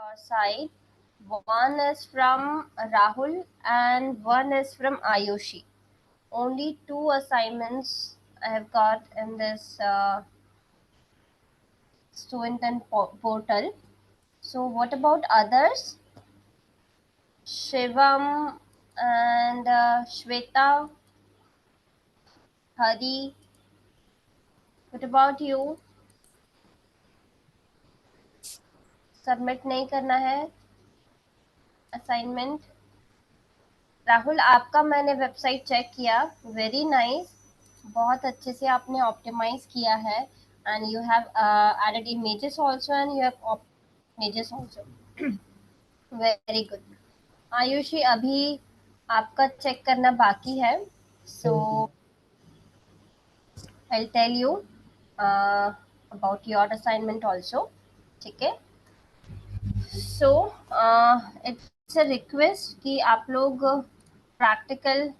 your side. One is from Rahul and one is from Ayushi. Only two assignments I have got in this student portal. So what about others? Shivam and Shweta, Hari. What about you? Submit नहीं करना है assignment. Rahul, आपका मैंने website check किया, very nice. बहुत अच्छे से आपने ऑप्टिमाइज किया है and you have added images also and you have images also. Very good. Ayushi, अभी आपका चेक करना बाकी है. So I tell you about your assignment also. ठीक है. सो इट्स अ रिक्वेस्ट कि आप लोग प्रैक्टिकल,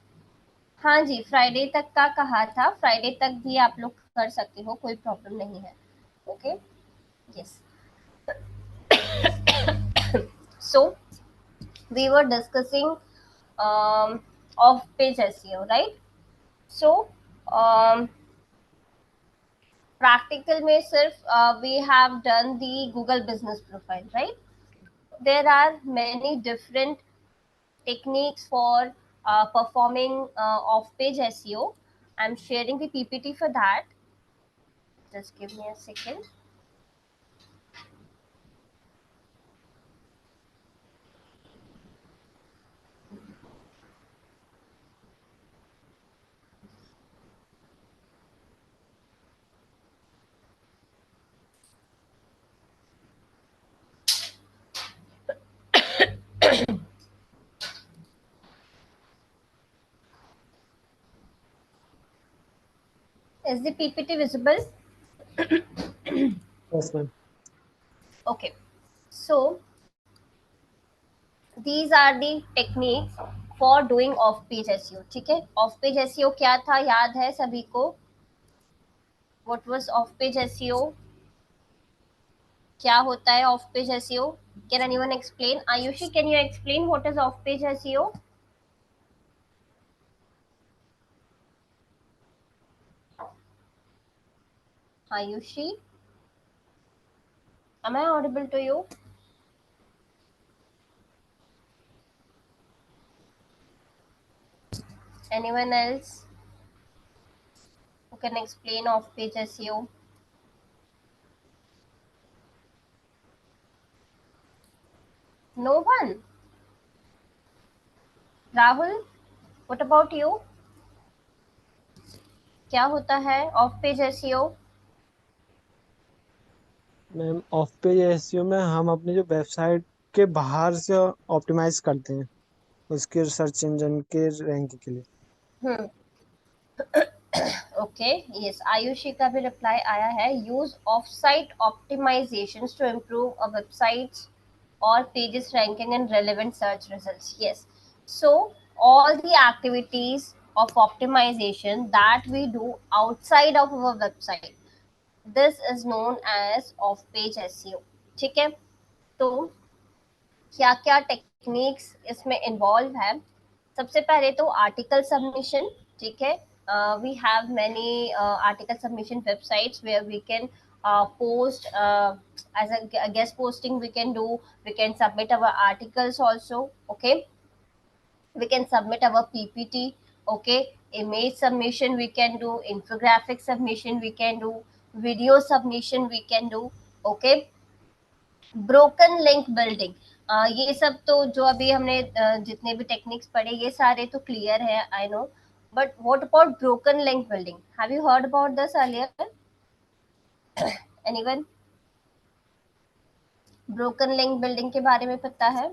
हाँ जी, फ्राइडे तक का कहा था. फ्राइडे तक भी आप लोग कर सकते हो, कोई प्रॉब्लम नहीं है. Okay, yes. So we were discussing of page SEO, right? So practical में सिर्फ we have done the Google business profile, right? There are many different techniques for performing off-page SEO. I'm sharing the PPT for that. Just give me a second. Is the PPT visible? Yes, ma'am. Okay. So these are the techniques for doing off-page SEO. ठीक है. Off-page SEO क्या था, याद है सभी को? What was off-page SEO? क्या होता है off-page SEO? Can anyone explain? Ayushi, can you explain what is off-page SEO? Ayushi, am I audible to you? Anyone else who can explain off-page SEO? No one. Rahul, what about you? क्या होता है off-page SEO? Ma'am, of page SEO में हम अपने जो website के बाहर से ऑप्टिमाइज करते हैं उसके सर्च इंजन के रैंक के लिए. Okay, yes. आयुषी का भी रिप्लाई आया है. Use of site optimisations to improve a websites or pages ranking and relevant search results. Yes. So all the activities of optimization that we do outside of our website, this is known as off page SEO. ठीक है. तो क्या क्या techniques इसमें involve है? सबसे पहले तो आर्टिकल सबमिशन. ठीक है. We have many article submission websites where we can post as a guest posting. We can submit our articles also. Okay, we can submit our PPT. Okay, image submission we can do, infographic submission we can do, video submission we can do. Okay, broken link building, ये सब तो जो अभी हमने जितने भी techniques पढ़े ये सारे तो क्लियर है, I know. But what about broken link building? Have you heard about this earlier? Anyone broken link building के बारे में पता है?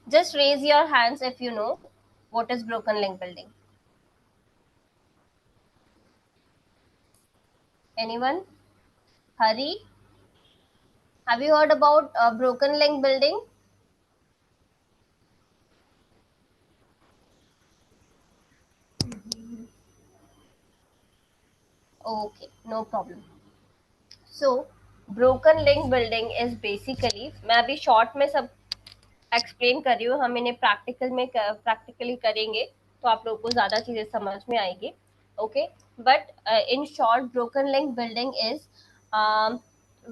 Just raise your hands if you know what is broken link building. Anyone? Hari, have you heard about broken link building? Okay, no problem. So broken link building is basically, मैं अभी short में सब explain कर रही हूँ, हम इन्हें practically करेंगे तो आप लोगों को ज़्यादा चीज़ें समझ में आएगी. Okay, but in short broken link building is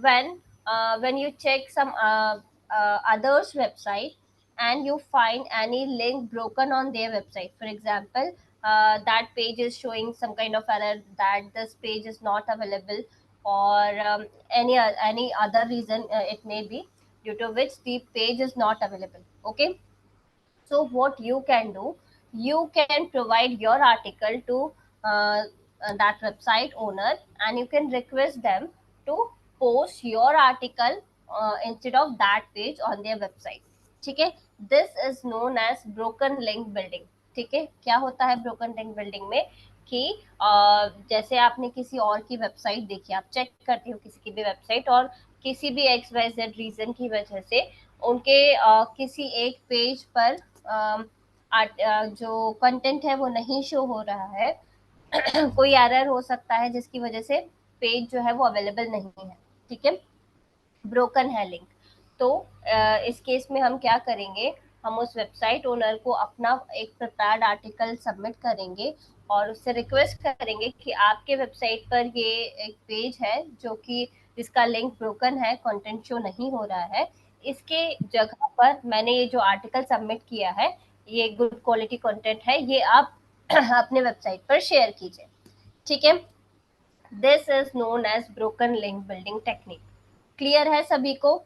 when when you check some others website and you find any link broken on their website. For example, that page is showing some kind of error that this page is not available, or any other reason it may be, due to which the page is not available. Okay, so what you can do, you can provide your article to that website owner, and you can request them to post your article instead of that page on their website. ठीक है, this is known as broken link building. ठीक है, क्या होता है broken link building में कि जैसे आपने किसी और की वेबसाइट देखी, आप चेक करते हो किसी की भी वेबसाइट, और किसी भी एक्स वाई जेड रीजन की वजह से उनके किसी एक पेज पर जो कंटेंट है वो नहीं शो हो रहा है. कोई एरर हो सकता है जिसकी वजह से पेज जो है वो अवेलेबल नहीं है. ठीक है, ब्रोकन है लिंक. तो इस केस में हम क्या करेंगे, हम उस वेबसाइट ओनर को अपना एक प्रिपेयर्ड आर्टिकल सबमिट करेंगे और उससे रिक्वेस्ट करेंगे कि आपके वेबसाइट पर ये एक पेज है जो कि जिसका लिंक ब्रोकन है, कंटेंट शो नहीं हो रहा है, इसके जगह पर मैंने ये जो आर्टिकल सबमिट किया है, ये गुड क्वालिटी कंटेंट है, ये आप अपने वेबसाइट पर शेयर कीजिए. ठीक है, this is known as broken link building technique. Clear है सभी को?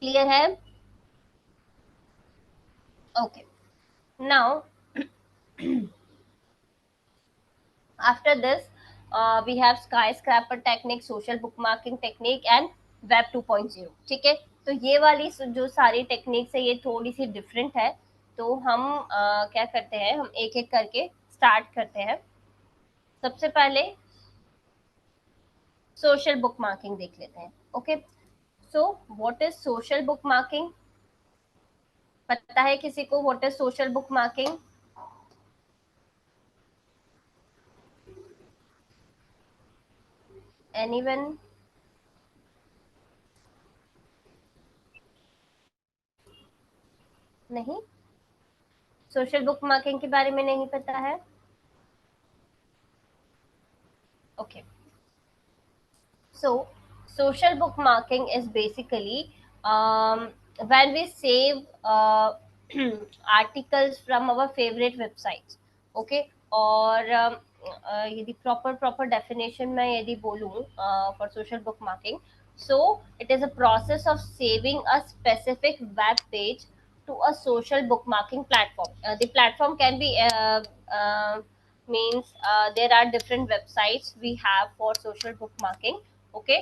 क्लियर है? Okay, now after this we have skyscraper technique, social bookmarking technique and web 2.0. ठीक है, तो ये वाली जो सारी टेक्निक्स है ये थोड़ी सी डिफरेंट है. तो हम क्या करते हैं, हम एक एक करके स्टार्ट करते हैं. सबसे पहले सोशल बुक मार्किंग देख लेते हैं. Okay, so what is social book marking? पता है किसी को what is social book marking? Anyone? नहीं, सोशल बुक मार्किंग के बारे में नहीं पता है. Okay, so social bookmarking is basically when we save articles from our favorite websites. Okay, और यदि proper definition में यदि बोलूँ for social bookmarking, so it is a process of saving a specific web page to a social bookmarking platform. The platform can be means there are different websites we have for social bookmarking. Okay,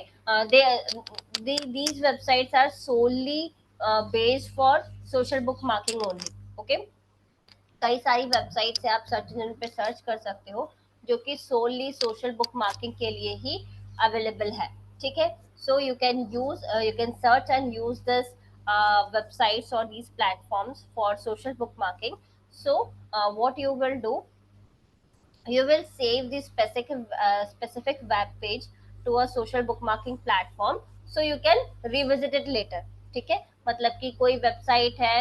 these websites are solely based for social bookmarking only. Okay, कई सारी website से आप search engine पे search कर सकते हो जो कि सोली सोशल बुक मार्किंग के लिए ही अवेलेबल है. ठीक है, सो you can search and use this websites or these platforms for social bookmarking. So what you will do, you will save the specific web page to a social bookmarking platform so you can revisit it later. ठीक है, मतलब कि कोई website है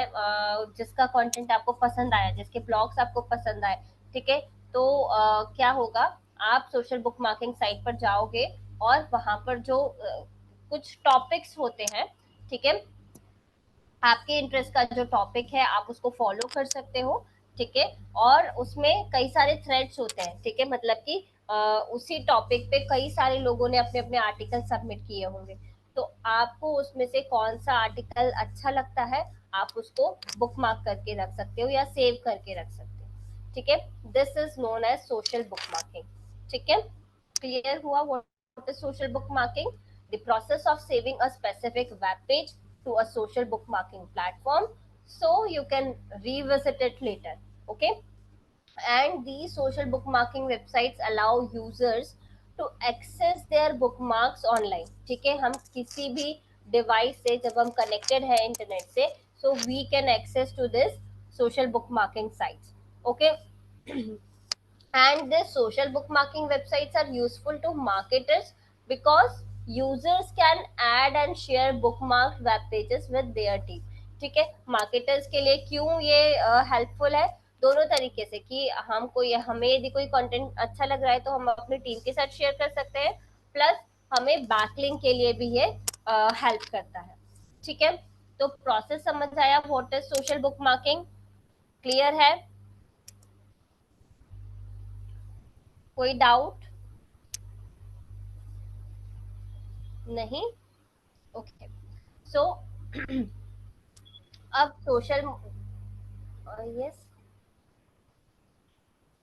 जिसका content आपको पसंद आया, जिसके ब्लॉग्स आपको पसंद आए. ठीक है, तो क्या होगा, आप सोशल बुकमार्किंग साइट पर जाओगे और वहां पर जो कुछ टॉपिक्स होते हैं, ठीक है, आपके इंटरेस्ट का जो टॉपिक है आप उसको फॉलो कर सकते हो. ठीक है, और उसमें कई सारे थ्रेड्स होते हैं. ठीक है, मतलब कि उसी टॉपिक पे कई सारे लोगों ने अपने अपने आर्टिकल सबमिट किए होंगे, तो आपको उसमें से कौन सा आर्टिकल अच्छा लगता है आप उसको बुक मार्क करके रख सकते हो या सेव करके रख सकते हो. ठीक है, this is known as social book marking. ठीक है, क्लियर हुआ what is social book marking? The process of saving a specific web page to a social bookmarking platform so you can revisit it later. Okay, and these social bookmarking websites allow users to access their bookmarks online. ठीक है, हम किसी भी device से जब हम connected है internet से, so we can access to this social bookmarking sites. Okay, And the social bookmarking websites are useful to marketers because users can add and share bookmarked web pages with their team. ठीक है, marketers के लिए क्यों ये helpful है? दोनों तरीके से कि हम कोई हमें यदि कोई कंटेंट अच्छा लग रहा है तो हम अपनी टीम के साथ शेयर कर सकते हैं, प्लस हमें बैकलिंक के लिए भी ये हेल्प करता है। ठीक है, तो प्रोसेस समझ आया, what is social bookmarking? Clear है? कोई डाउट? नहीं? ओके, सो अब सोशल, यस,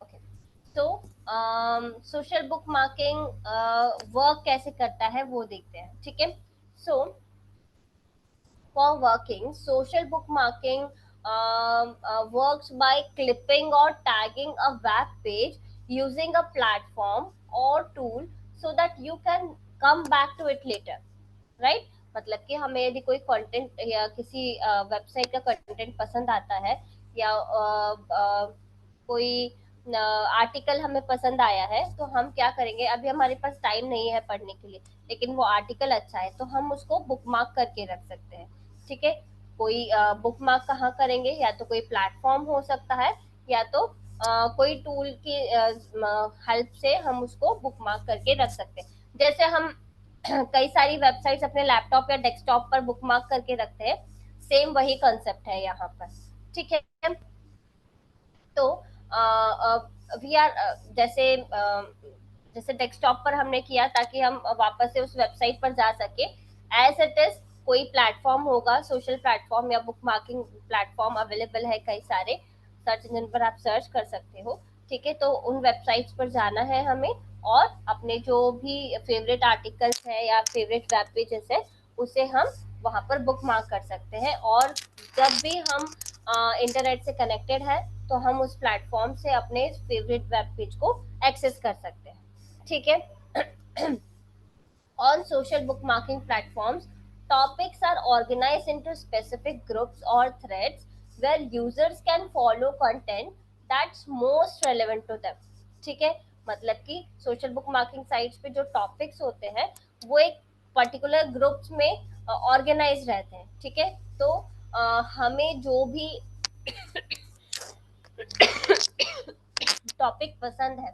ओके, तो सोशल बुक मार्किंग वर्क कैसे करता है वो देखते हैं। ठीक है, सो for working, social bookmarking works by clipping or tagging a web page using a platform or tool so that you can come back to it later, right? मतलब कि हमें यदि कोई कंटेंट या किसी वेबसाइट का कंटेंट पसंद आता है, या कोई आर्टिकल हमें पसंद आया है, तो हम क्या करेंगे, अभी हमारे पास टाइम नहीं है पढ़ने के लिए, लेकिन वो आर्टिकल अच्छा है तो हम उसको बुकमार्क करके रख सकते हैं। ठीक है, कोई बुकमार्क कहाँ करेंगे? या तो कोई प्लेटफॉर्म हो सकता है, या तो कोई टूल की हेल्प से हम उसको बुकमार्क करके रख सकते हैं। जैसे हम कई सारी वेबसाइट्स अपने लैपटॉप या डेस्कटॉप पर बुकमार्क करके रखते हैं, सेम वही कंसेप्ट है यहाँ पर। ठीक है, तो वी आर जैसे जैसे डेस्कटॉप पर हमने किया ताकि हम वापस से उस वेबसाइट पर जा सके, एज इट इज कोई प्लेटफॉर्म होगा, सोशल प्लेटफॉर्म या बुक मार्किंग प्लेटफॉर्म अवेलेबल है कई सारे, सर्च इंजन पर आप सर्च कर सकते हो। ठीक है, तो उन वेबसाइट्स पर जाना है हमें, और अपने जो भी फेवरेट आर्टिकल्स है या फेवरेट वेब पेजेस है उसे हम वहां पर बुक मार्क कर सकते हैं, और जब भी हम इंटरनेट से कनेक्टेड है तो हम उस प्लेटफॉर्म से अपने फेवरेट वेब पेज को एक्सेस कर सकते हैं। ठीक है, on social bookmarking platforms, topics are organized into specific groups or threads where users can follow content that's most relevant to them. ठीक है, मतलब कि सोशल बुक मार्किंग साइट्स पे जो टॉपिक्स होते हैं वो एक पर्टिकुलर ग्रुप्स में ऑर्गेनाइज रहते हैं। ठीक है, तो हमें जो भी टॉपिक पसंद है,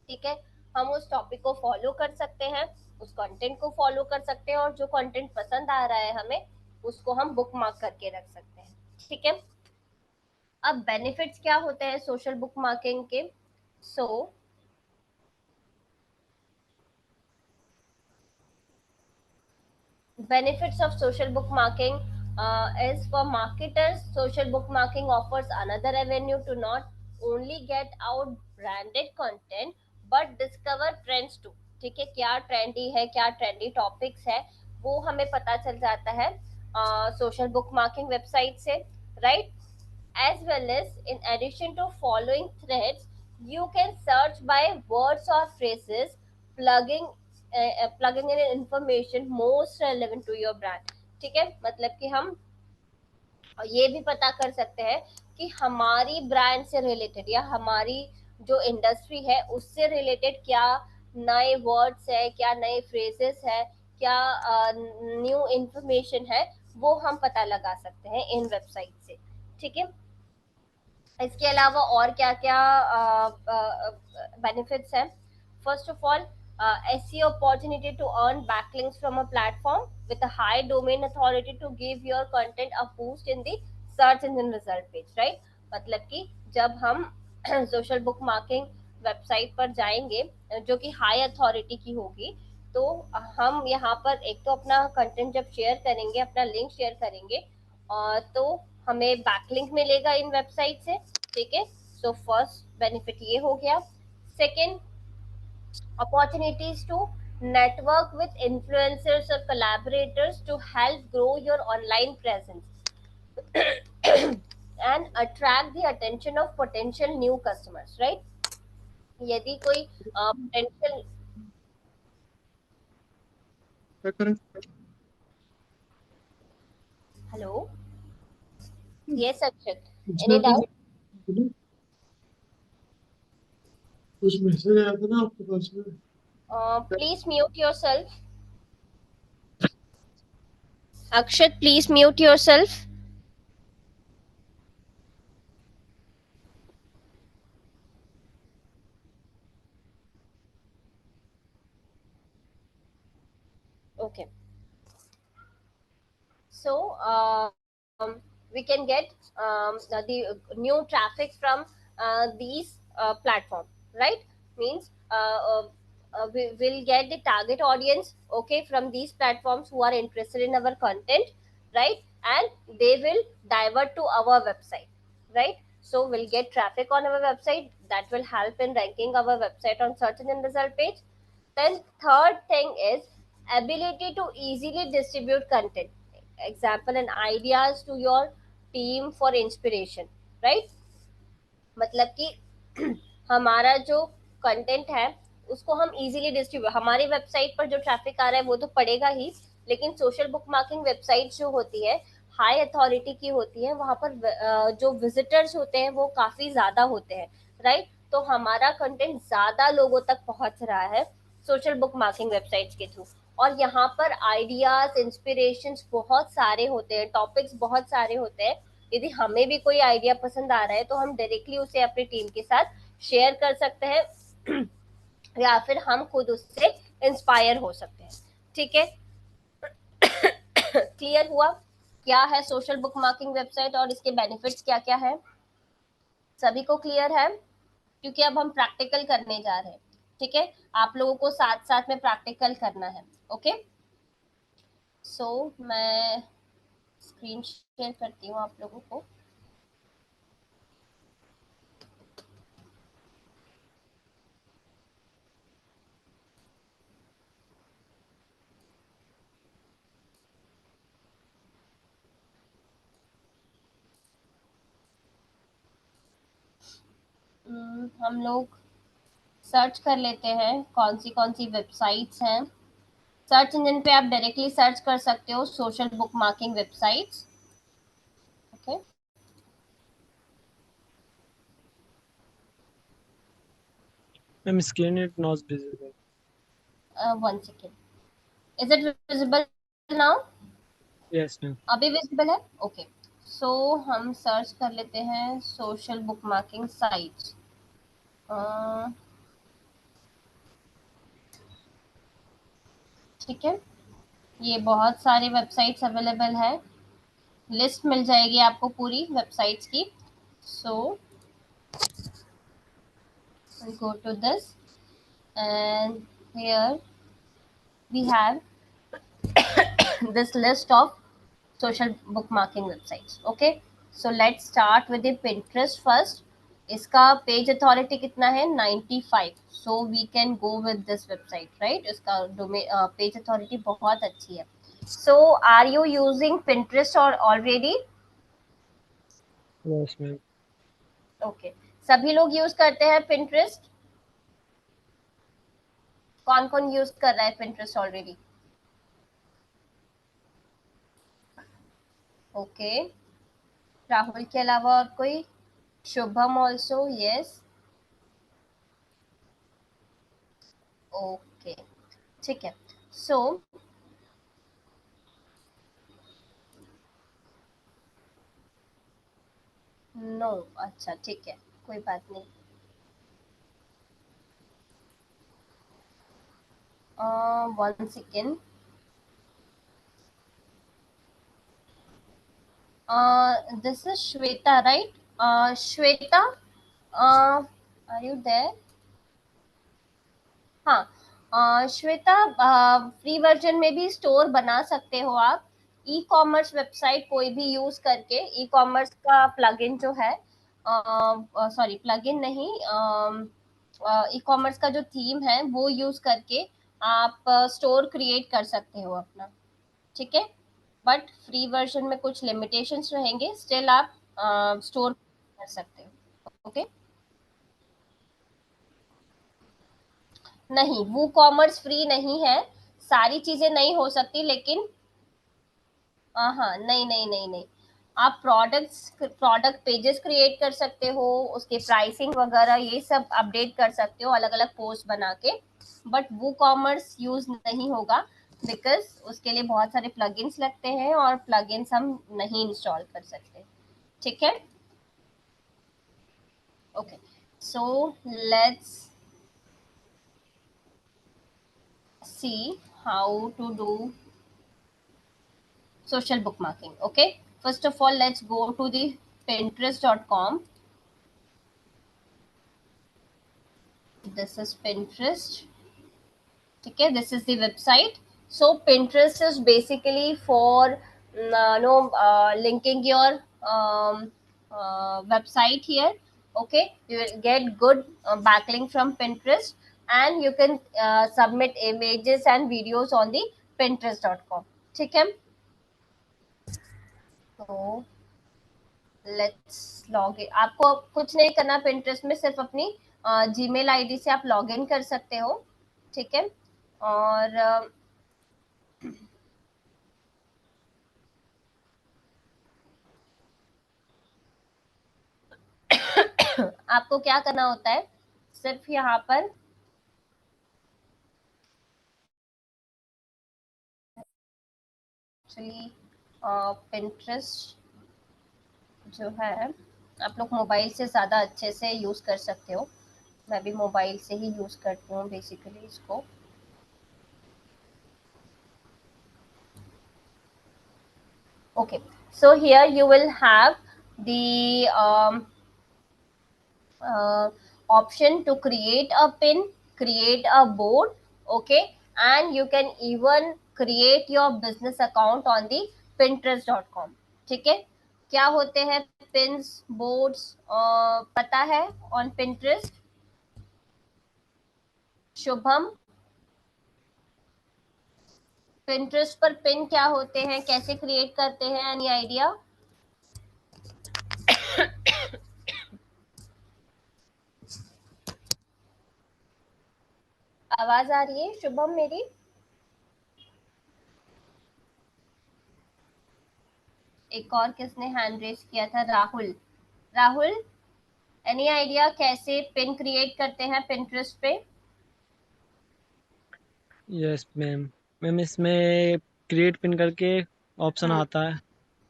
ठीक है, हम उस टॉपिक को फॉलो कर सकते हैं, उस कंटेंट को फॉलो कर सकते हैं, और जो कंटेंट पसंद आ रहा है हमें उसको हम बुक मार्क करके रख सकते हैं। ठीक है, अब बेनिफिट्स क्या होते हैं सोशल बुक मार्किंग के? सो benefits of social bookmarking is for marketers. Social bookmarking offers another avenue to not only get out branded content but discover trends too. ठीक है, क्या ट्रेंडी है, क्या ट्रेंडी टॉपिक्स है, वो हमें पता चल जाता है सोशल बुक मार्किंग वेबसाइट से, right? As well as in addition to following threads, you can search by words or phrases, plugging plugging in information most relevant to your brand. ठीक है, मतलब कि हम ये भी पता कर सकते हैं कि हमारी ब्रांड से रिलेटेड या हमारी जो इंडस्ट्री है उससे रिलेटेड क्या नए वर्ड्स है, क्या नए फ्रेजेस है, क्या न्यू इंफॉर्मेशन है, वो हम पता लगा सकते हैं इन वेबसाइट से। ठीक है, इसके अलावा और क्या क्या बेनिफिट्स हैं? First of all, SEO opportunity to earn backlinks from a platform with a high domain authority to give your content a boost in the search engine result page, right? मतलब कि जब हम सोशल बुक मार्किंग वेबसाइट पर जाएंगे जो कि high authority की होगी, तो हम यहाँ पर एक तो अपना कंटेंट जब शेयर करेंगे, अपना लिंक शेयर करेंगे, तो हमें बैकलिंक मिलेगा इन वेबसाइट से। ठीक है, सो फर्स्ट बेनिफिट ये हो गया। Second, opportunities to network with influencers or collaborators to help grow your online presence and attract the attention of potential new customers, right? यदि कोई potential, क्या करें? हेलो, yes अक्षत, any दूसरा कुछ doubt? बोलो। कुछ मैसेज आया था ना आपके पास में? Please mute yourself. Akshat, please mute yourself. Okay. So we can get the new traffic from these platform, right? Means we will get the target audience, okay, from these platforms who are interested in our content, right? And they will divert to our website, right? So we'll get traffic on our website that will help in ranking our website on search engine result page. Then third thing is ability to easily distribute content, example and ideas to your team for inspiration, right? मतलब कि हमारा जो content है उसको हम easily distribute, हमारी website पर जो ट्रैफिक आ रहा है वो तो पड़ेगा ही, लेकिन सोशल बुक मार्किंग वेबसाइट जो होती है हाई अथॉरिटी की होती है, वहां पर जो विजिटर्स होते हैं वो काफी ज्यादा होते हैं, राइट? तो हमारा कंटेंट ज्यादा लोगों तक पहुंच रहा है सोशल बुक मार्किंग वेबसाइट्स के थ्रू। और यहाँ पर आइडियाज इंस्पिरेशन बहुत सारे होते हैं, टॉपिक्स बहुत सारे होते हैं। यदि हमें भी कोई आइडिया पसंद आ रहा है तो हम डायरेक्टली उसे अपनी टीम के साथ शेयर कर सकते हैं या फिर हम खुद उससे इंस्पायर हो सकते हैं। ठीक है, क्लियर हुआ क्या है सोशल बुक मार्किंग वेबसाइट और इसके बेनिफिट्स क्या क्या है? सभी को क्लियर है? क्योंकि अब हम प्रैक्टिकल करने जा रहे हैं। ठीक है, आप लोगों को साथ साथ में प्रैक्टिकल करना है। ओके, सो मैं स्क्रीन शेयर करती हूँ आप लोगों को। हम लोग सर्च कर लेते हैं कौन सी वेबसाइट्स हैं। सर्च इंजन पे आप डायरेक्टली सर्च कर सकते हो social book marking websites. Okay, ma'am screen it not visible. One second, is it visible now? Yes ma'am. अभी विजिबल है? ओके, सो हम सर्च कर लेते हैं सोशल बुक मार्किंग साइट्स। ठीक है, ये बहुत सारी वेबसाइट्स अवेलेबल है, लिस्ट मिल जाएगी आपको पूरी वेबसाइट्स की। सो go to this and here we have this list of social bookmarking websites. Okay, so let's start with the Pinterest first. इसका पेज अथॉरिटी कितना है? 95. So we can go with this website, right? इसका page authority बहुत अच्छी है। So are you using Pinterest और already? Yes ma'am. Okay, सभी लोग यूज करते हैं Pinterest? कौन कौन यूज कर रहा है Pinterest ऑलरेडी? ओके, राहुल के अलावा और कोई? Shubham also, yes. ओके, ठीक है। सो नो, अच्छा ठीक है, कोई बात नहीं। One second, this is Shweta, right? Shweta, are you there? हाँ, श्वेता, फ्री वर्जन में भी स्टोर बना सकते हो आप। ई कॉमर्स वेबसाइट कोई भी यूज करके, ई कॉमर्स का प्लगइन जो है, सॉरी प्लगइन नहीं, ई कॉमर्स का जो थीम है वो यूज करके आप स्टोर क्रिएट कर सकते हो अपना। ठीक है, बट फ्री वर्जन में कुछ लिमिटेशंस रहेंगे, स्टिल आप स्टोर कर सकते हो। ओके, नहीं, वो कॉमर्स फ्री नहीं है, सारी चीजें नहीं हो सकती, लेकिन हाँ हाँ, नहीं नहीं नहीं नहीं, आप प्रोडक्ट पेजेस क्रिएट कर सकते हो, उसके प्राइसिंग वगैरह ये सब अपडेट कर सकते हो अलग अलग पोस्ट बना के, बट वो कॉमर्स यूज नहीं होगा बिकॉज उसके लिए बहुत सारे प्लगइन्स लगते हैं और प्लगइन्स हम नहीं इंस्टॉल कर सकते। ठीक है, okay, so let's see how to do social bookmarking. Okay, first of all, let's go to the pinterest.com. This is Pinterest. Okay, this is the website. So Pinterest is basically for linking your website here. Okay, you will get good backlink from Pinterest, and you can submit images and videos on the pinterest.com. ठीक है, तो let's log in. आपको कुछ नहीं करना Pinterest में, सिर्फ अपनी जीमेल आईडी से आप लॉग इन कर सकते हो। ठीक है, और आपको क्या करना होता है, सिर्फ यहाँ पर एक्चुअली पिंटरेस्ट जो है आप लोग मोबाइल से ज़्यादा अच्छे से यूज़ कर सकते हो। मैं भी मोबाइल से ही यूज़ करती हूँ बेसिकली इसको। Okay, so here you will have the option to create a pin, create a board, okay, and you can even create your business account on the pinterest.com. ठीक है, क्या होते हैं पिन्स बोर्ड्स पता है ऑन पिंटरेस्ट? शुभम, पिंटरेस्ट पर pin क्या होते हैं, कैसे क्रिएट करते हैं, एनी आइडिया? आवाज आ रही है शुभम मेरी? एक और किसने हैंड रेस किया था? राहुल। राहुल, एनी आइडिया कैसे पिन क्रिएट करते हैं पिंटरेस्ट पे? Yes ma'am. मैम इसमें क्रिएट पिन करके ऑप्शन हम्म। आता है,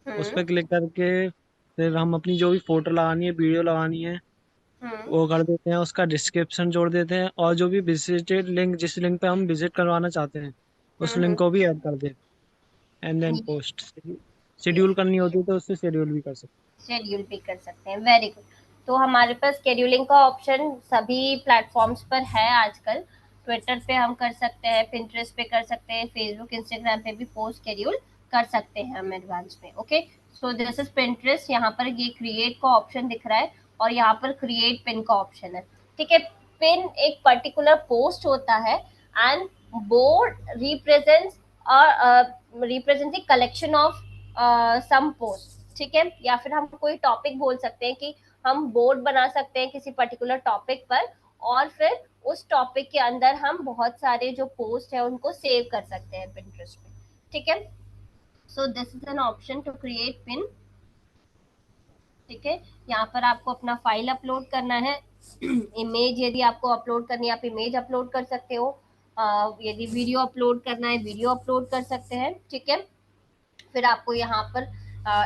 उस हम्म। पर क्लिक करके फिर हम अपनी जो भी फोटो लगानी है, वीडियो लगानी है, हम्म। वो कर देते हैं, उसका डिस्क्रिप्शन जोड़ देते हैं, और जो भी विजिटेड लिंक, जिस लिंक पे हम विजिट करवाना चाहते हैं उस लिंक हम्म। को भी ऐड कर देते हैं, एंड देन पोस्ट। शेड्यूल करनी होती है तो उससे शेड्यूल भी कर सकते शेड्यूल भी कर सकते हैं, वेरी गुड। तो हमारे पास शेड्यूलिंग का ऑप्शन सभी प्लेटफॉर्म्स पर है आजकल। ट्विटर पे हम कर सकते हैं, पिंटरेस्ट पे कर सकते हैं, फेसबुक इंस्टाग्राम पे भी पोस्ट शेड्यूल कर सकते हैं हम एडवांस में। Okay, so this is Pinterest. यहाँ पर ये क्रिएट का ऑप्शन दिख रहा है और यहाँ पर क्रिएट पिन का ऑप्शन है। ठीक है, पिन एक पर्टिकुलर पोस्ट होता है and board represents represent collection of some post. ठीक है, या फिर हम कोई टॉपिक बोल सकते हैं कि हम बोर्ड बना सकते हैं किसी पर्टिकुलर टॉपिक पर, और फिर उस टॉपिक के अंदर हम बहुत सारे जो पोस्ट है उनको सेव कर सकते हैं पिंटरेस्ट में। ठीक है, so this is an option to create pin. ठीक है, यहाँ पर आपको अपना फाइल अपलोड करना है। इमेज यदि आपको अपलोड करनी है आप इमेज अपलोड कर सकते हो, यदि वीडियो अपलोड करना है वीडियो अपलोड कर सकते हैं। ठीक है, फिर आपको यहाँ पर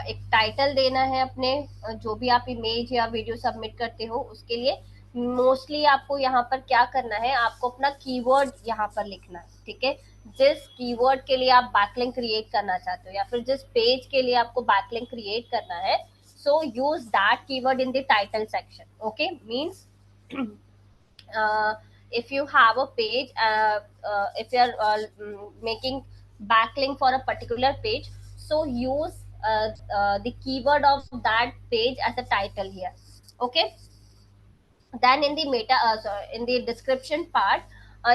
एक टाइटल देना है अपने जो भी आप इमेज या वीडियो सबमिट करते हो उसके लिए। मोस्टली आपको यहाँ पर क्या करना है, आपको अपना कीवर्ड यहाँ पर लिखना है। ठीक है, जिस कीवर्ड के लिए आप बैकलिंक क्रिएट करना चाहते हो या फिर जिस पेज के लिए आपको बैकलिंक क्रिएट करना है, so use that keyword in the title section. Okay, means if you have a page, if you are making backlink for a particular page, so use the keyword of that page as a title here. Okay, then in the in the description part,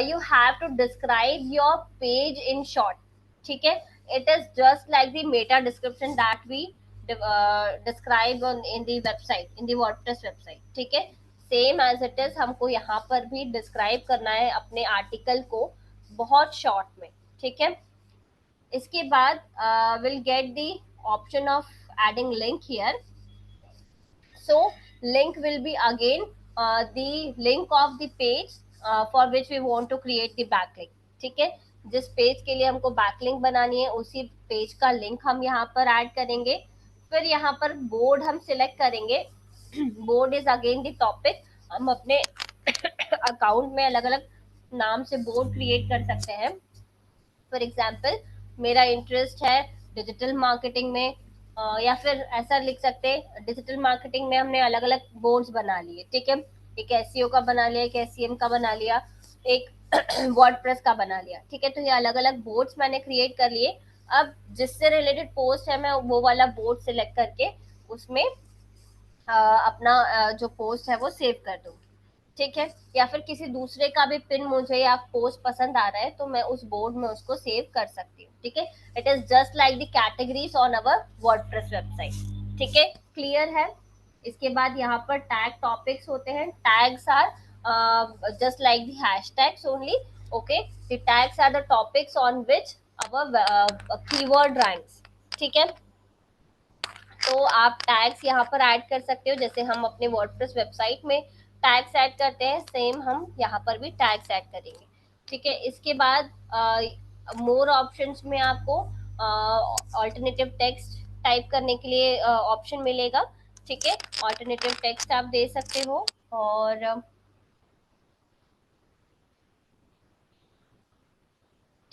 you have to describe your page in short. ठीक है, it is just like the meta description that we describe in the website, in the WordPress website. ठीक है, same as it is हमको यहाँ पर भी describe करना है अपने आर्टिकल को बहुत शॉर्ट में। ठीक है, इसके बाद will get the option of adding link here. So link will be again the link of the page for which we want to create the backlink. ठीक है, जिस पेज के लिए हमको बैकलिंक बनानी है उसी पेज का लिंक हम यहाँ पर ऐड करेंगे. फिर यहाँ पर बोर्ड हम सिलेक्ट करेंगे. Board is again the topic. हम अपने अकाउंट में अलग अलग नाम से बोर्ड क्रिएट कर सकते हैं. फॉर एग्जाम्पल मेरा इंटरेस्ट है डिजिटल मार्केटिंग में, या फिर ऐसा लिख सकते हैं डिजिटल मार्केटिंग में हमने अलग अलग बोर्ड्स बना लिए. ठीक है, एक एसईओ का बना लिया, एक एसईएम का बना लिया, एक वर्डप्रेस का बना लिया. ठीक है, तो ये अलग अलग बोर्ड्स मैंने क्रिएट कर लिए. अब जिससे रिलेटेड पोस्ट है मैं वो वाला बोर्ड सिलेक्ट करके उसमें अपना जो पोस्ट है वो सेव कर दूंगी. ठीक है, या फिर किसी दूसरे का भी पिन मुझे या पोस्ट पसंद आ रहा है तो मैं उस बोर्ड में उसको सेव कर सकती हूँ. ठीक है, it is just like the categories on our WordPress website. ठीक है, क्लियर है. इसके बाद यहाँ पर टैग टॉपिक्स होते हैं. Tags are just like the hashtags only. Okay, the tags are the topics on which our keyword ranks. ठीक है, तो आप टैग्स यहाँ पर ऐड कर सकते हो. जैसे हम अपने वर्डप्रेस वेबसाइट में टैग्स ऐड करते हैं, सेम हम यहाँ पर भी टैग्स ऐड करेंगे. ठीक है, इसके बाद मोर ऑप्शंस में आपको ऑल्टरनेटिव टेक्स्ट टाइप करने के लिए ऑप्शन मिलेगा. ठीक है, ऑल्टरनेटिव टेक्स्ट आप दे सकते हो. और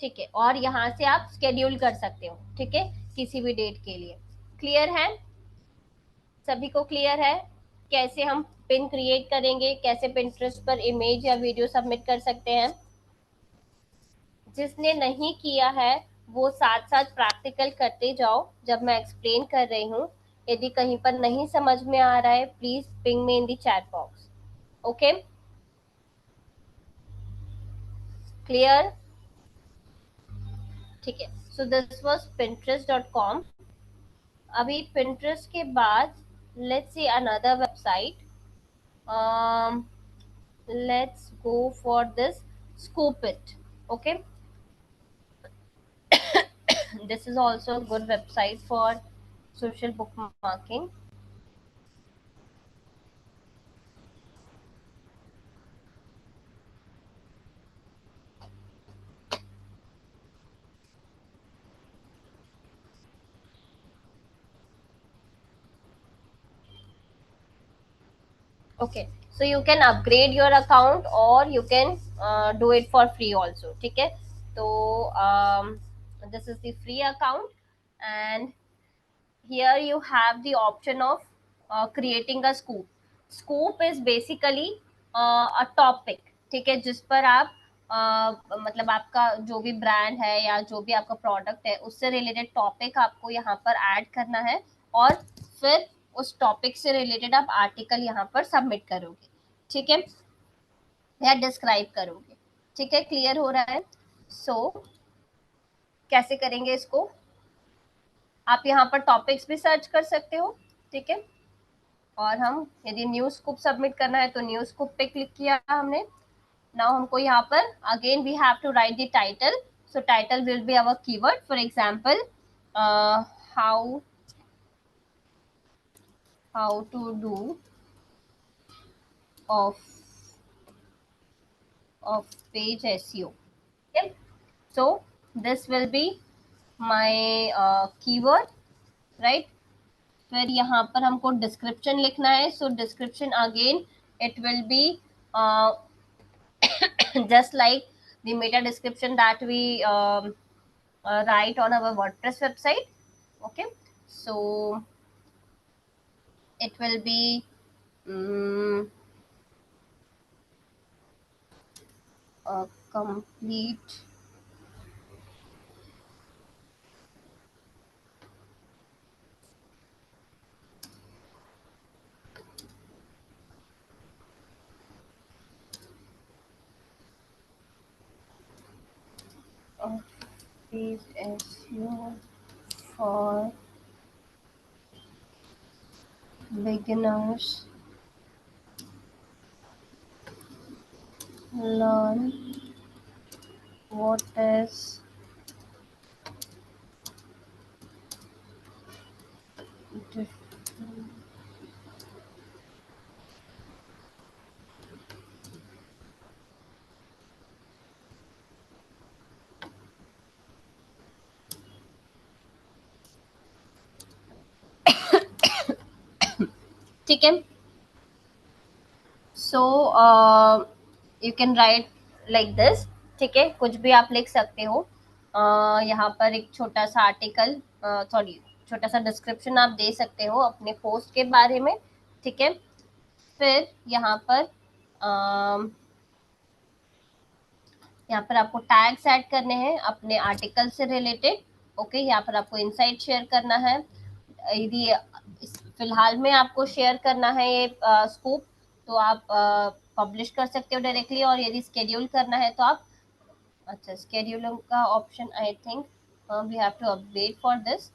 ठीक है, और यहाँ से आप स्केड्यूल कर सकते हो. ठीक है, किसी भी डेट के लिए. क्लियर है, सभी को क्लियर है कैसे हम पिन क्रिएट करेंगे, कैसे पिंटरेस्ट पर इमेज या वीडियो सबमिट कर सकते हैं. जिसने नहीं किया है वो साथ साथ प्रैक्टिकल करते जाओ जब मैं एक्सप्लेन कर रही हूँ. यदि कहीं पर नहीं समझ में आ रहा है please ping me in the chat box. Okay, clear. ठीक है, सो दिस वाज pinterest.com. अभी Pinterest के बाद let's see another website. Let's go for this Scoopit. Okay, this is also a good website for social bookmarking. Okay, so you can upgrade your account or you can do it for free also. ठीक है, तो this is the free account and here you have the option of creating a scoop. Scoop is basically a topic. ठीक है, जिस पर आप मतलब आपका जो भी ब्रांड है या जो भी आपका प्रोडक्ट है उससे रिलेटेड टॉपिक आपको यहाँ पर ऐड करना है और फिर उस टॉपिक से रिलेटेड आप आर्टिकल यहाँ पर सबमिट करोगे. ठीक है, या डिस्क्राइब करोगे. ठीक है, क्लियर हो रहा है. सो कैसे करेंगे इसको, आप यहाँ पर टॉपिक्स भी सर्च कर सकते हो. ठीक है, और हम यदि न्यू स्कूप सबमिट करना है तो न्यू स्कूप पे क्लिक किया हमने. नाउ हमको यहाँ पर again we have to write the title. So title will be our keyword. For example how to do off page SEO. okay, so this will be my keyword, right. फिर यहाँ पर हमको description लिखना है. So description again it will be just like the meta description that we write on our WordPress website. Okay, so it will be um, a complete of page SEO for beginners. Learn what is ठीक है। सो you can write like this. ठीक है, कुछ भी आप लिख सकते हो। यहाँ पर एक छोटा सा आर्टिकल, सॉरी, छोटा सा डिस्क्रिप्शन आप दे सकते हो अपने पोस्ट के बारे में। ठीक है, फिर यहाँ पर आपको टैग्स ऐड करने हैं अपने आर्टिकल से रिलेटेड। ओके, यहाँ पर आपको इनसाइट शेयर करना है। यदि फिलहाल में आपको शेयर करना है ये स्कूप, तो आप पब्लिश कर सकते हो डायरेक्टली, और यदि स्केड्यूल करना है तो आप, अच्छा, स्केड्यूलिंग का option I think we have to update for this.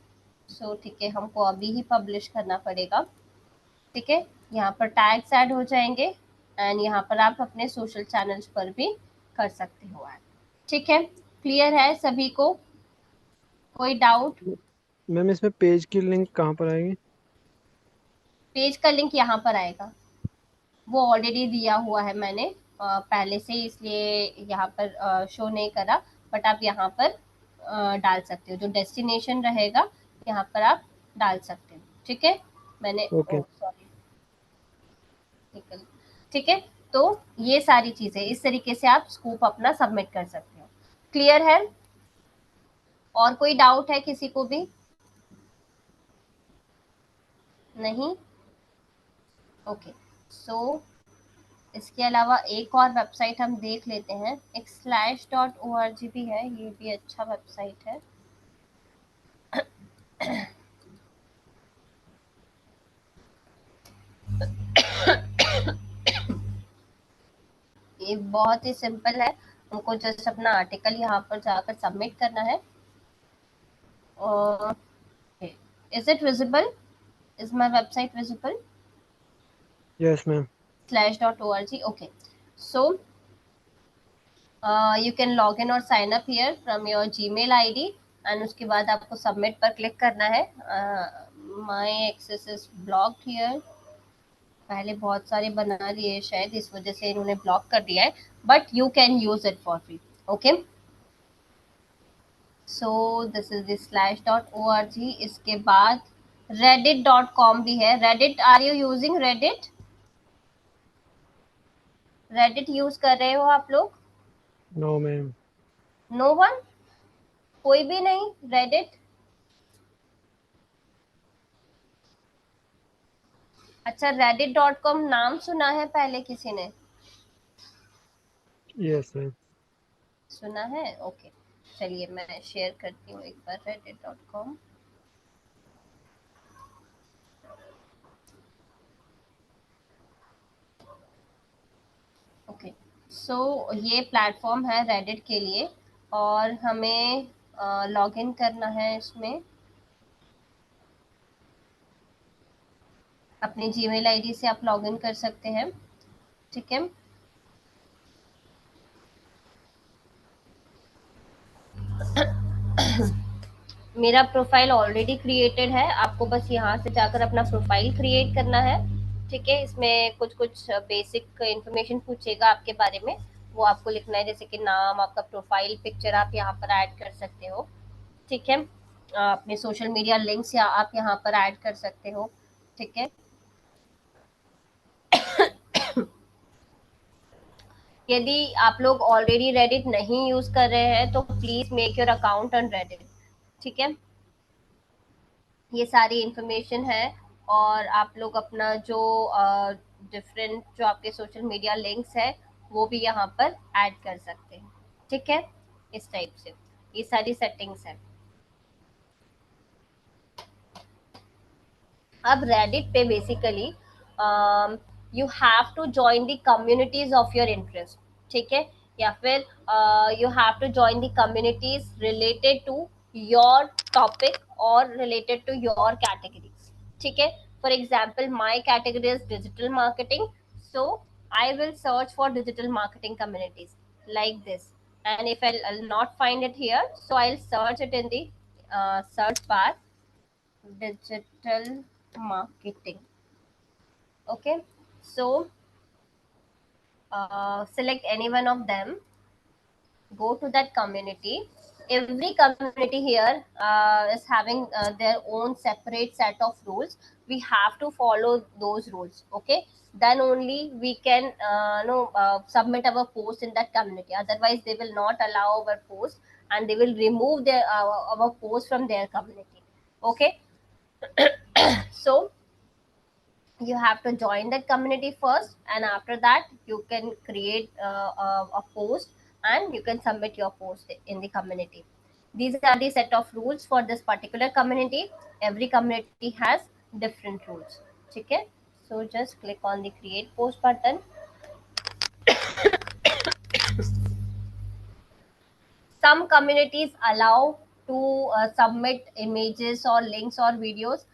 So ठीक है, हमको अभी ही पब्लिश करना पड़ेगा। ठीक है, यहाँ पर टैग्स ऐड हो जाएंगे, एंड यहाँ पर आप अपने सोशल चैनल्स पर भी कर सकते हो ऐड। ठीक है, क्लियर है सभी को? कोई डाउट? मैम इसमें पेज की लिंक कहाँ पर आएगी? पेज का लिंक यहाँ पर आएगा, वो ऑलरेडी दिया हुआ है मैंने पहले से, इसलिए यहाँ पर शो नहीं करा। बट आप यहाँ पर डाल सकते हो, जो डेस्टिनेशन रहेगा यहाँ पर आप डाल सकते हो। ठीक है, मैंने, ओके। ओ सॉरी, ठीक है। तो ये सारी चीजें इस तरीके से आप स्कूप अपना सबमिट कर सकते हो। क्लियर है? और कोई डाउट है किसी को भी? नहीं? ओके। सो इसके अलावा एक और वेबसाइट हम देख लेते हैं, एक slash.org भी है, ये भी अच्छा वेबसाइट है। ये बहुत ही सिंपल है, हमको जस्ट अपना आर्टिकल यहाँ पर जाकर सबमिट करना है। और is it visible? Is my website visible? Yes ma'am. slash.org, okay. So you can log in और sign up here from your Gmail ID, and उसके बाद आपको सबमिट पर क्लिक करना है। My access is blocked here, पहले बहुत सारे बना लिए शायद, इस वजह से इन्होंने ब्लॉक कर दिया है, but you can use it for free. Okay, so this is the slash.org। इसके बाद reddit.com भी है। Reddit, are you using Reddit? Reddit use कर रहे हो आप लोग? No ma'am. नो वन, कोई भी नहीं रेडिट? अच्छा, reddit.com नाम सुना है पहले किसी ने? Yes ma'am. सुना है, ओके। चलिए मैं शेयर करती हूँ एक बार reddit.com। ओके, सो ये प्लेटफॉर्म है रेडिट के लिए, और हमें लॉग इन करना है इसमें अपने जीमेल आईडी से। आप लॉग इन कर सकते हैं। ठीक है, मेरा प्रोफाइल ऑलरेडी क्रिएटेड है, आपको बस यहाँ से जाकर अपना प्रोफाइल क्रिएट करना है। ठीक है, इसमें कुछ कुछ बेसिक इंफॉर्मेशन पूछेगा आपके बारे में, वो आपको लिखना है, जैसे कि नाम, आपका प्रोफाइल पिक्चर आप यहाँ पर ऐड कर सकते हो। ठीक है, अपने सोशल मीडिया लिंक्स या आप यहाँ पर ऐड कर सकते हो। ठीक है, यदि आप लोग ऑलरेडी रेडिट नहीं यूज कर रहे हैं तो please make your account on Reddit. ठीक है, ये सारी इंफॉर्मेशन है, और आप लोग अपना जो डिफरेंट जो आपके सोशल मीडिया लिंक्स है वो भी यहाँ पर ऐड कर सकते हैं। ठीक है, इस टाइप से ये सारी सेटिंग्स है। अब रेडिट पे basically you have to join the communities of your interest. ठीक है, या फिर you have to join the communities related to your topic और रिलेटेड टू योर कैटेगरीज। ठीक है, for example my category is digital marketing, so I will search for digital marketing communities like this. And if I'll not find it here, so I'll search it in the search bar, digital marketing. Okay, so select any one of them, go to that community, every community here is having their own separate set of rules. We have to follow those rules, okay? Then only we can submit our post in that community. Otherwise they will not allow our post, and they will remove their our post from their community, okay? So you have to join that community first, and after that you can create a post, and you can submit your post in the community. These are the set of rules for this particular community. Every community has different rules. Okay, so just click on the create post button. Some communities allow to submit images or links or videos.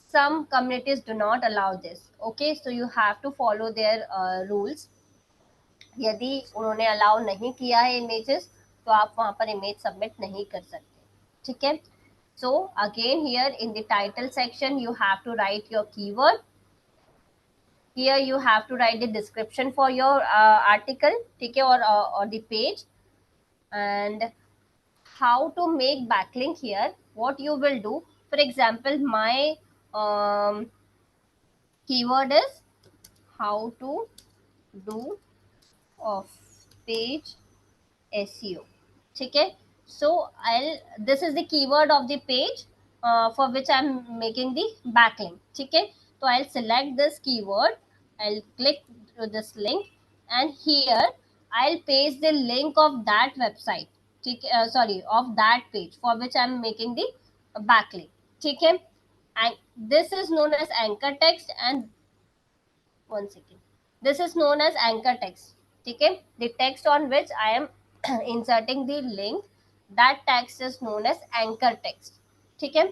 Some communities do not allow this, okay? So you have to follow their rules. यदि उन्होंने allow नहीं किया है images, तो आप वहां पर image submit नहीं कर सकते, ठीक है? So again here in the title section you have to write your keyword. Here you have to write the description for your article, ठीक है, or the page. And how to make backlink here, what you will do, for example my keyword is how to do off page SEO. ठीक है, so I'll this is the keyword of the page for which I'm making the backlink. ठीक है, so I'll select this keyword, I'll click to this link, and here I'll paste the link of that website. ठीक है, sorry, of that page for which I'm making the backlink. ठीक है, and this is known as anchor text. And 1 second, this is known as anchor text. ठीक है, the text on which I am inserting the link, that text is known as anchor text. ठीक है,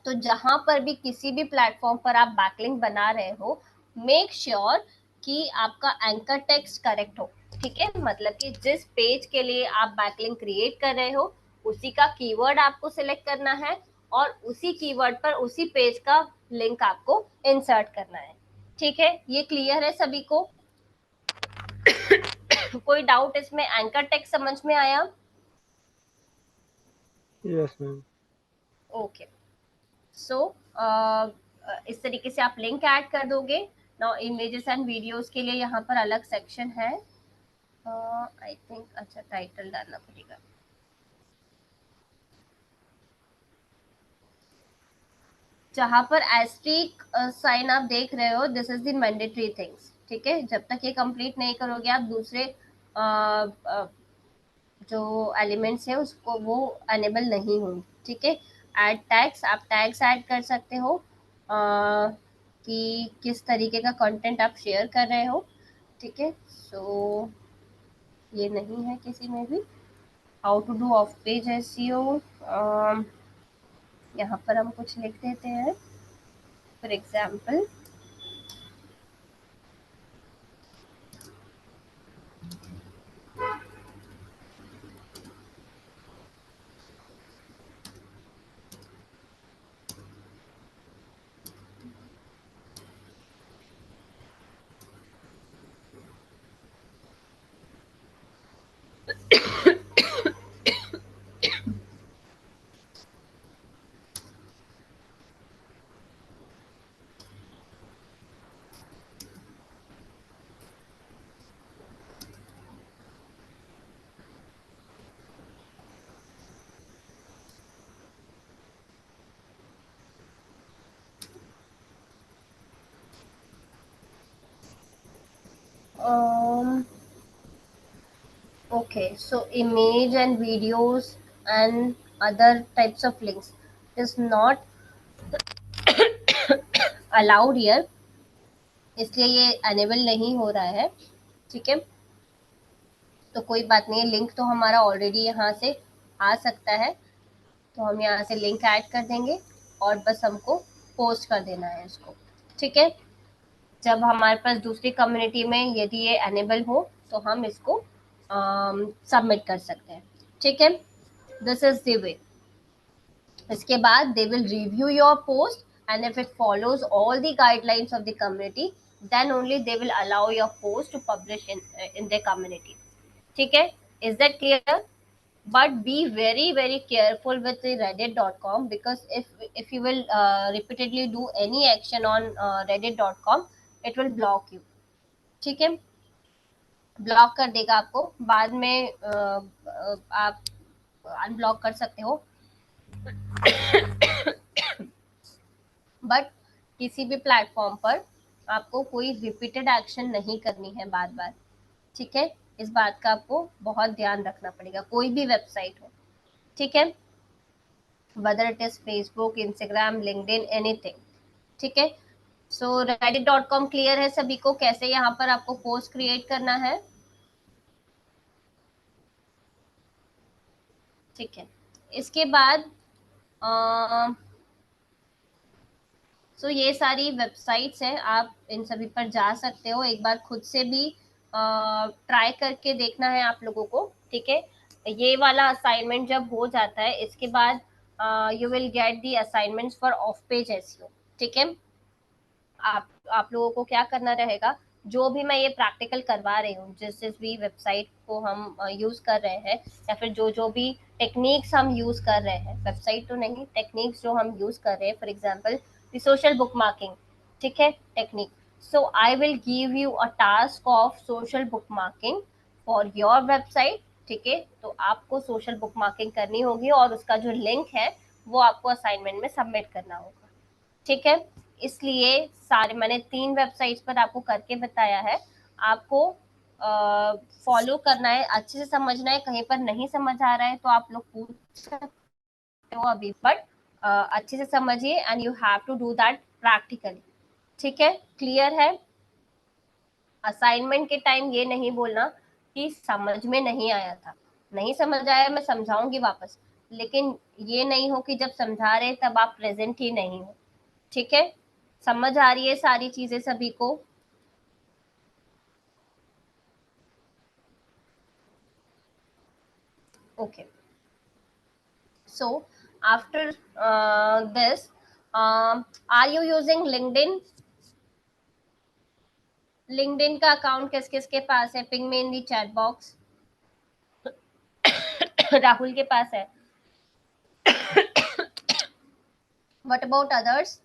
तो जहां पर भी किसी भी प्लेटफॉर्म पर आप बैकलिंक बना रहे हो, मेक श्योर कि आपका एंकर टेक्स्ट करेक्ट हो. ठीक है, मतलब कि जिस पेज के लिए आप बैकलिंक क्रिएट कर रहे हो उसी का कीवर्ड आपको सिलेक्ट करना है, और उसी कीवर्ड पर उसी पेज का लिंक आपको इंसर्ट करना है. ठीक है, ये क्लियर है सभी को? कोई डाउट इसमें? एंकर टेक्स्ट समझ में आया? Yes ma'am. ओके, सो इस तरीके से आप लिंक ऐड कर दोगे. नाउ इमेजेस एंड वीडियोस के लिए यहाँ पर अलग सेक्शन है. आई थिंक अच्छा टाइटल डालना पड़ेगा. जहां पर एस्ट्रिक साइन आप देख रहे हो, this is the mandatory things. ठीक है, जब तक ये कंप्लीट नहीं करोगे आप दूसरे जो एलिमेंट्स है उसको वो अनेबल नहीं होंगे. ठीक है, ऐड टैग्स, आप टैग्स ऐड कर सकते हो कि किस तरीके का कंटेंट आप शेयर कर रहे हो. ठीक है, सो ये नहीं है किसी में भी. How to do off page SEO, यहाँ पर हम कुछ लिख देते हैं. For example okay, so image and videos and other types of links is not allowed here, इसलिए ये अनेबल नहीं हो रहा है. ठीक है, तो कोई बात नहीं है, लिंक तो हमारा ऑलरेडी यहाँ से आ सकता है, तो हम यहाँ से लिंक ऐड कर देंगे और बस हमको पोस्ट कर देना है इसको. ठीक है, जब हमारे पास दूसरी कम्युनिटी में यदि ये अनेबल हो तो हम इसको सबमिट कर सकते हैं. ठीक है, दिस इज द वे. इसके बाद they will review your post, and if it follows all the guidelines of the community, then only they will allow your post to publish in their community. ठीक है, is that clear? but be very careful with the reddit.com, because if you will repeatedly do any action on reddit.com, it will block you. ठीक है, block कर देगा आपको बाद में, आप अनब्लॉक कर सकते हो, बट किसी भी प्लेटफॉर्म पर आपको कोई रिपीटेड एक्शन नहीं करनी है बार बार, ठीक है। इस बात का आपको बहुत ध्यान रखना पड़ेगा, कोई भी वेबसाइट हो, ठीक है, whether it is Facebook, Instagram, LinkedIn, anything, ठीक है। सो reddit.com क्लियर है सभी को कैसे यहाँ पर आपको पोस्ट क्रिएट करना है, ठीक है। इसके बाद सो ये सारी वेबसाइट्स हैं, आप इन सभी पर जा सकते हो, एक बार खुद से भी ट्राई करके देखना है आप लोगों को, ठीक है। ये वाला असाइनमेंट जब हो जाता है इसके बाद you will get the assignments for of page SEO, ठीक है। आप लोगों को क्या करना रहेगा, जो भी मैं ये प्रैक्टिकल करवा रही हूँ, जिस जिस भी वेबसाइट को हम यूज कर रहे हैं, या फिर जो जो भी टेक्निक्स हम यूज कर रहे हैं, वेबसाइट तो नहीं, टेक्निक्स जो हम यूज कर रहे हैं, for example the social book marking, ठीक है, technique. So I will give you a task of social book marking for your website, ठीक है। तो आपको सोशल बुक मार्किंग करनी होगी और उसका जो लिंक है वो आपको असाइनमेंट में सबमिट करना होगा, ठीक है। इसलिए सारे मैंने 3 वेबसाइट्स पर आपको करके बताया है, आपको फॉलो करना है, अच्छे से समझना है, कहीं पर नहीं समझ आ रहा है तो आप लोग पूछ सकते हो अभी, बट अच्छे से समझिए and you have to do that practically, ठीक है, क्लियर है। असाइनमेंट के टाइम ये नहीं बोलना कि समझ में नहीं आया था, नहीं समझ आया मैं समझाऊंगी वापस, लेकिन ये नहीं हो कि जब समझा रहे तब आप प्रेजेंट ही नहीं हो, ठीक है। समझ आ रही है सारी चीजें सभी को? Okay, so after this, are you using LinkedIn? LinkedIn का अकाउंट किस किस के पास है? पिंग में in the chat box. Rahul के पास है। What about others?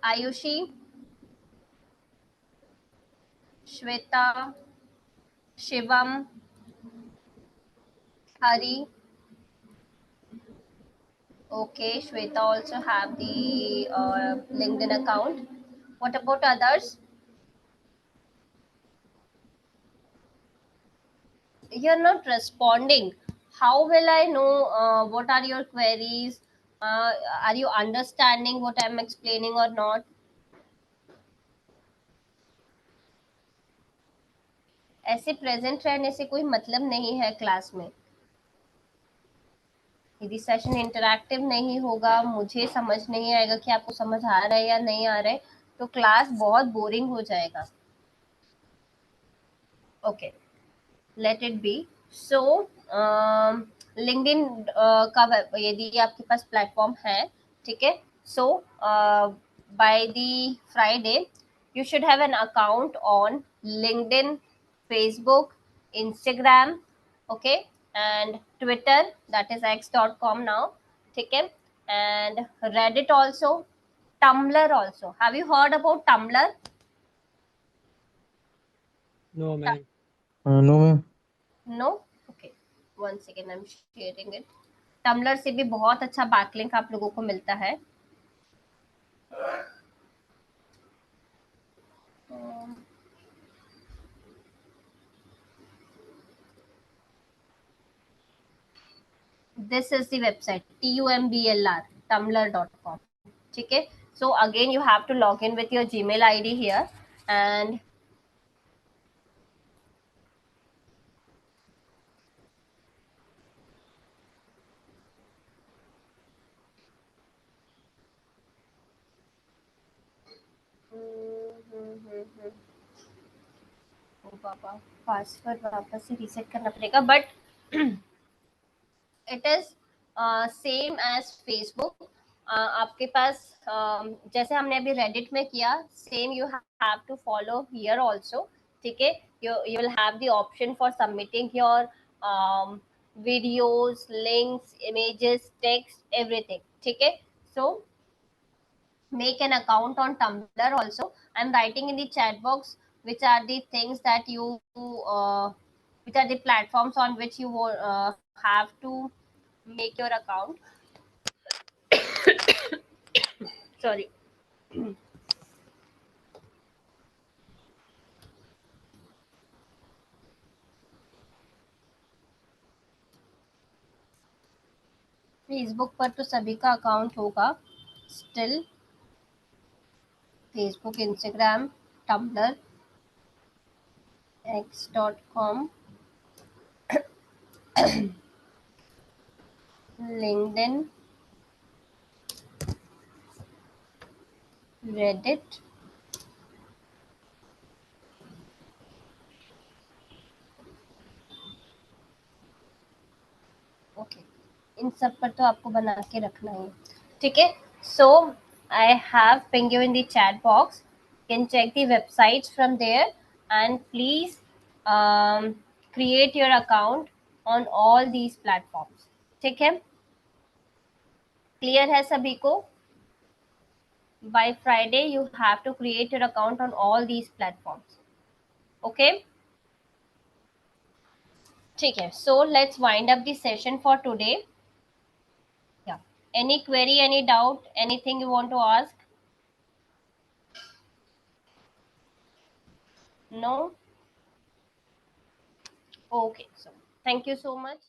Ayushi, Shweta, Shivam, Hari, okay, Shweta also have the LinkedIn account. What about others? You're not responding. How will I know what are your queries? Are you understanding what I'm explaining or not? ऐसे present रहने से कोई मतलब नहीं है class में। यदि session interactive नहीं होगा, मुझे समझ नहीं आएगा कि आपको समझ आ रहा है या नहीं आ रहा है, तो क्लास बहुत बोरिंग हो जाएगा। Okay, let it be. So LinkedIn का यदि आपके पास प्लेटफॉर्म है, ठीक है, so by the Friday you should have an account on LinkedIn, Facebook, Instagram, okay, and Twitter, that is x.com now, ठीक है, and Reddit also, Tumblr also. Have you heard about Tumblr? No ma'am. No ma'am. No? Okay, one second, I'm sharing it. Tumblr से भी बहुत अच्छा backlink आप लोगों को मिलता है। This is the website TUMBLR, tumblr.com, ठीक है। So again you have to log in with your Gmail ID here and पापा पासवर्ड वापस से रीसेट करना पड़ेगा, but it is same as Facebook. आपके पास जैसे हमने अभी रेडिट में किया, same you have to follow here also, ठीक है, you will have the option for submitting your videos, links, images, text, everything. ठीक है, so make an account on Tumblr also. I'm writing in the chat box which are the things that you which are the platforms on which you have to make your account. Sorry. Facebook पर तो सभी का account होगा still, Facebook, Instagram, Tumblr, x.com, LinkedIn, Reddit, okay, इन सब पर तो आपको बना के रखना है, ठीक है. So I have ping you in the chat box, can check the websites from there and please create your account on all these platforms. ठीक है, क्लियर है सभी को? By Friday you have to create your account on all these platforms. Okay, ठीक है, so let's wind up the session for today. Yeah, any query, any doubt, anything you want to ask? No? Okay, so thank you so much.